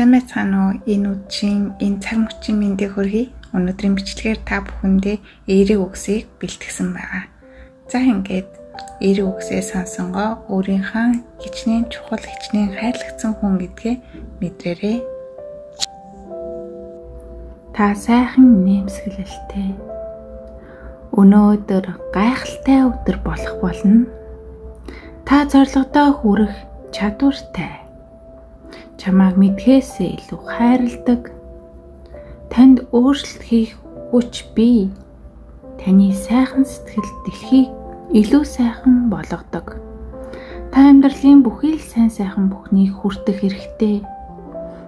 Сайн байцгаана уу? Энэ үдшийн энэ цаг мөчийн мэндийг хүргэе. Өнөөдрийн бичлэгээр та бүхэндээ эерэг үгсийг бэлтгэсэн байгаа. За ингээд эерэг үгсээ сонсонгоо өөрийнхөө хичнээн чухал хичнээн хайрлагдсан хүн гэдгээ мэдрээрэй. Та сайхан нэмсгэлэлтэй. Өнөөдөр гайхалтай өдөр болох болно. Та зорилгодоо хүрэх чадвартай. Чамайг мэдхээсээ илүү хайрладаг. Танд өөрчлөлт хийх хүч бий. Таны сайхан сэтгэл дэлхийг илүү сайхан болгодог. Та амьдралын бүхий л сайхан бүхнийг хүртэх хэрэгтэй.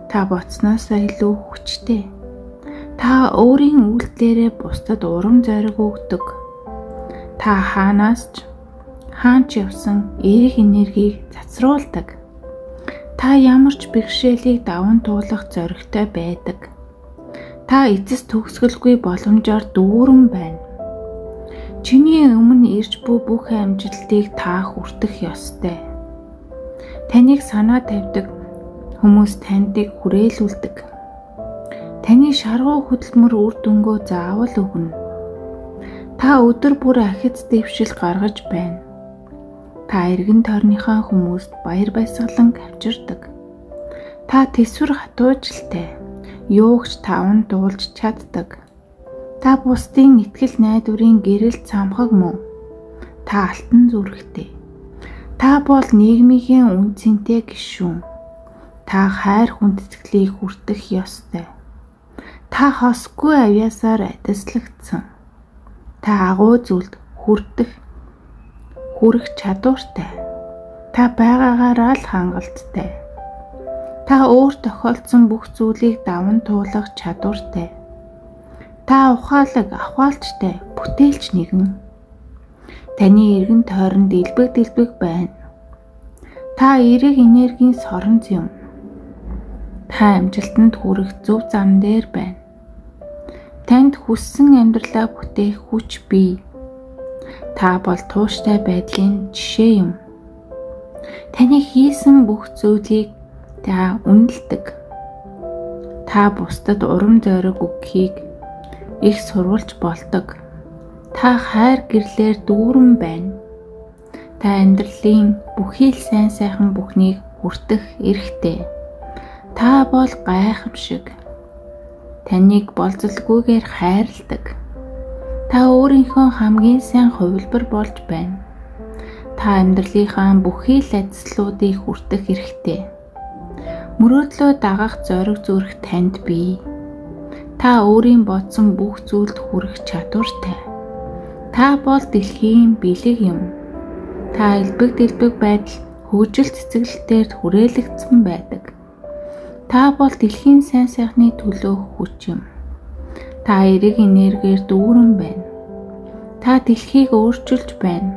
Та боцноосоо илүү хүчтэй. Та өөрийн үйлдэлээрээ бусдад урам зориг өгдөг. Та хаанаас ч явсан эерэг энергийг цацруулдаг. Та ямар ч бэрхшээлийг даван туулах зоригтой байдаг. Та эцэс төгсгөлгүй боломжоор дүүрэн байна. Чиний өмнө ирж буй бүх амжилтыг та хүртэх ёстой. Таныг санаа тавьдаг хүмүүс таньдыг хүрээлүүлдэг. Таны шаргуу хөдөлмөр үр дүнгөө заавал өгнө. Та өдөр бүр ахиц дэвшил гаргаж байна. Та эргэн тойрныхаа хүмүүст баяр баясгалан авчирдаг. Та тэсвэр хатуужилтай. Юугч таван дуулж чаддаг. Та бусдын итгэл найдварын гэрэл цамхаг мөн. Та алтан зүрхтэй. Та бол нийгмийн үнцэнтэй гишүүн. Та хайр хүндэтгэлийг хүртэх ёстой. Та хосгүй авьяасаар адислагдсан. Та агуу зүйлд хүрэх чадвартай. Та байгаагаараа л хангалттай. Та өөр тохиолдсон бүх зүйлийг даван туулах чадвартай. Та ухаалаг-авхаалжтай, бүтээлч нэгэн. Таны эргэн тойронд дэлбэг байна. Та эерэг энергийн соронз юм. Та амжилтанд хүрэх зөв зам дээр байна. Танд хүссэн амьдралаа бүтээх хүч бий. Та бол тууштай байдлын жишээ юм. Таны хийсэн бүх зүйлийг та үнэлдэг. Та бусдад урам зориг өгөхийг их сурвалж болдог. Та хайр гэрлээр дүүрэн байна. Та амьдралын бүхий л сайхан бүхнийг хүртэх эрхтэй. Та бол гайхамшиг. Таныг болзолгүйгээр хайрладаг. Та өөрийнхөө хамгийн сайн хувилбар болж байна. Та амьдралынхаа бүхий л ажлуудыг хүртэх эрхтэй. Мөрөөдлөө дагах зориг зүрх танд бий. Та өөрийн бодсон бүх зүйлд хүрэх чадвартай. Та бол дэлхийн бэлэг юм. Та элбэг байдал хөгжил цэцэглэлтээр хүрээлэгдсэн байдаг. Та бол дэлхийн сайн сайхны төлөөх хүч юм. Та эерэг энергээр дүүрэн байна. Та дэлхийг өөрчилж байна.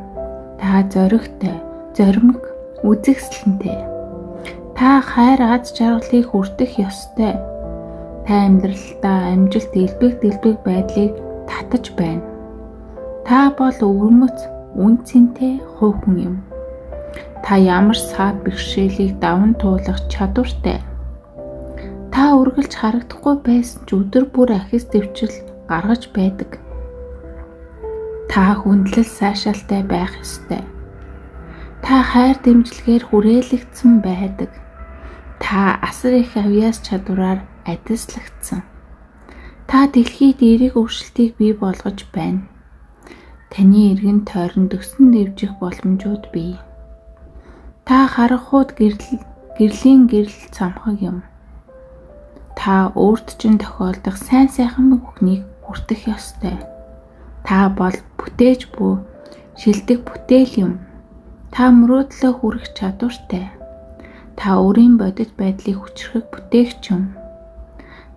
Та зоригтой, зоримог, үзэсгэлэнтэй. Та хайр аз жаргалыг хүртэх ёстой. Та амьдралдаа амжилт элбэг байдлыг татаж байна. Та бол өвөрмөц, үнцэнтэй хувь хүн юм. Та ямар саад бэрхшээлийг даван туулах чадвартай. Та үргэлж харагдахгүй байсан ч өдөр бүр ахис дэвчил гаргаж байдаг. Та хүндлэл сайшаалтай байх ёстой. Та хайр дэмжлэгээр хүрээлэгдсэн байдаг. Та асар их авьяас чадвараар адислагдсан. Та дэлхийд эерэг өөрчлөлтийг бий болгож байна. Таны эргэн тойронд өсөн дэвжих боломжууд бий. Та харанхуйд гэрлийн гэрэл цамхаг юм. Та өөрт чинь тохиолдох сайхан бүхнийг хүртэх ёстой. Та бол бүтээж буй шилдэг бүтээл юм. Та мөрөөдлөө хүрэх чадвартай. Та өөрийн бодит байдлыг хүчрхэг бүтээгч юм.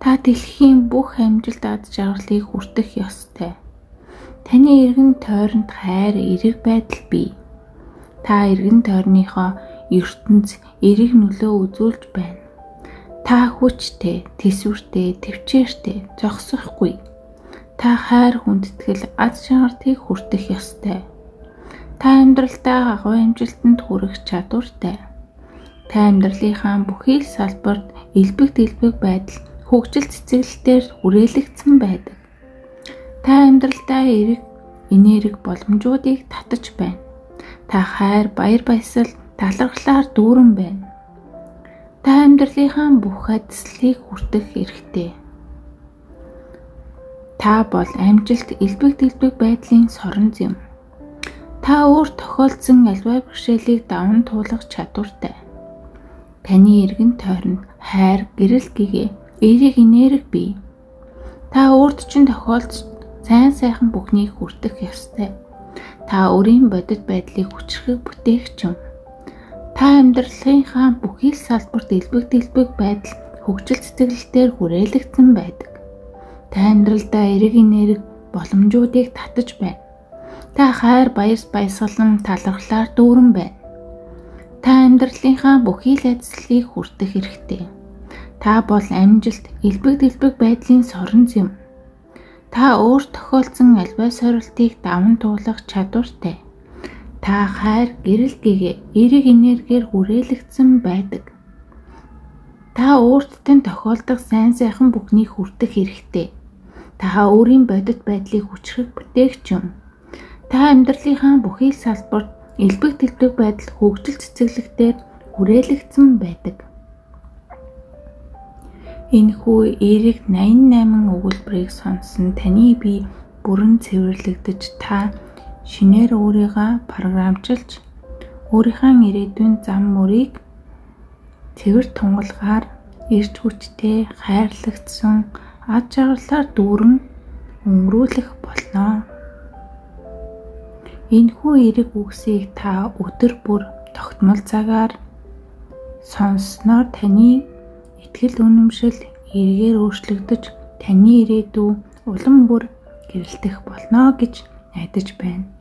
Та дэлхийн бүх амжилт аз жаргалыг хүртэх ёстой. Таны эргэн тойронд хайр, эерэг байдал бий. Та эргэн тойрныхоо ертөнц эерэг нөлөө үзүүлж байна. Та хүчтэй, тэсвэртэй, төвчээртэй, зогсохгүй. Та хайр хүндэтгэл аз жаргалыг хүртэх ёстой. Та амьдралдаа агуу амжилтанд хүрэх чадвартай. Та амьдралынхаа бүхий л салбарт элбэг дэлбэг байдал хөгжил цэцэглэлтээр хүрээлэгдсэн байдаг. Та амьдралдаа эрэг, энерги боломжуудыг татаж байна. Та хайр, баяр баясгал, талархлаар дүүрэн байна. Та амьдралынхаа бүх ажлыг хүртэх хэрэгтэй. Та бол амжилт, элбэг дэлбэг байдлын сорон зэм. Та өөр тохиолдсон аливаа бэрхшээлийг даван туулах чадвартай. Таны эргэн тойронд хайр, гэрэл гэгээ, эерэг энерги бий. Та өөрт чинь тохиолдсон сайн сайхан бүхнийг хүртэх ёстой. Та өөрийн бодит байдлыг хүчрхэг бүтээгч юм. Та амьдралынхаа бүхий л салбарт элбэг дэлбэг байдал хөгжил цэцэглэлтээр хүрээлэгдсэн байдаг. Та амьдралдаа эерэг энерги боломжуудыг татаж байна. Та хайр, баяр баясгалан, талархлаар дүүрэн байна. Та амьдралынхаа бүхий л ажлыг хүртэх хэрэгтэй. Та бол амжилт, элбэг дэлбэг байдлын сорон зэм. Та өөр тохиолдсон аливаа сорилтыг даван туулах чадвартай. Та хайр, гэрэл гэгээ, эерэг энергиэр хүрээлэгдсэн байдаг. Та өөртөө тохиолдох сайн сайхан бүхнийг хүртэх хэрэгтэй. Та өөрийн бодит байдлыг хүчрхэг бүтээгч юм. Та амьдралынхаа бүхий л салбарт элбэг дэлбэг байдал хөгжил цэцэглэгтээр хүрээлэгдсэн байдаг. Энэхүү эерэг 88 өгүүлбэрийг сонссон таны бие бүрэн цэвэрлэгдэж та шинээр өөрийгөө програмчилж өөрийнхөө ирээдүйн зам мөрийг цэвэр тунгалгаар эрч хүчтэй, хайрлагдсан, ад жаргалаар дүүрэн өнгөрүүлэх болно. Энэхүү эерэг үгсийг та өдөр бүр тогтмол цагаар сонссноор таны итгэл үнэмшил эргээр өөрчлөгдөж таны ирээдүй улам бүр гэрэлтэх болно гэж найдаж байна.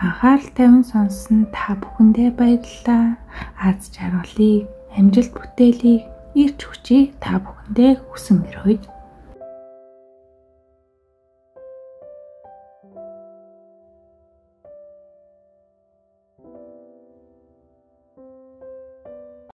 Анхаарал тавин сонссон та бүхэндээ баярлалаа. Аз жаргалыг, амжилт бүтээлийг, эрч хүчийг та бүхэндээ хүсэн мөрөөд.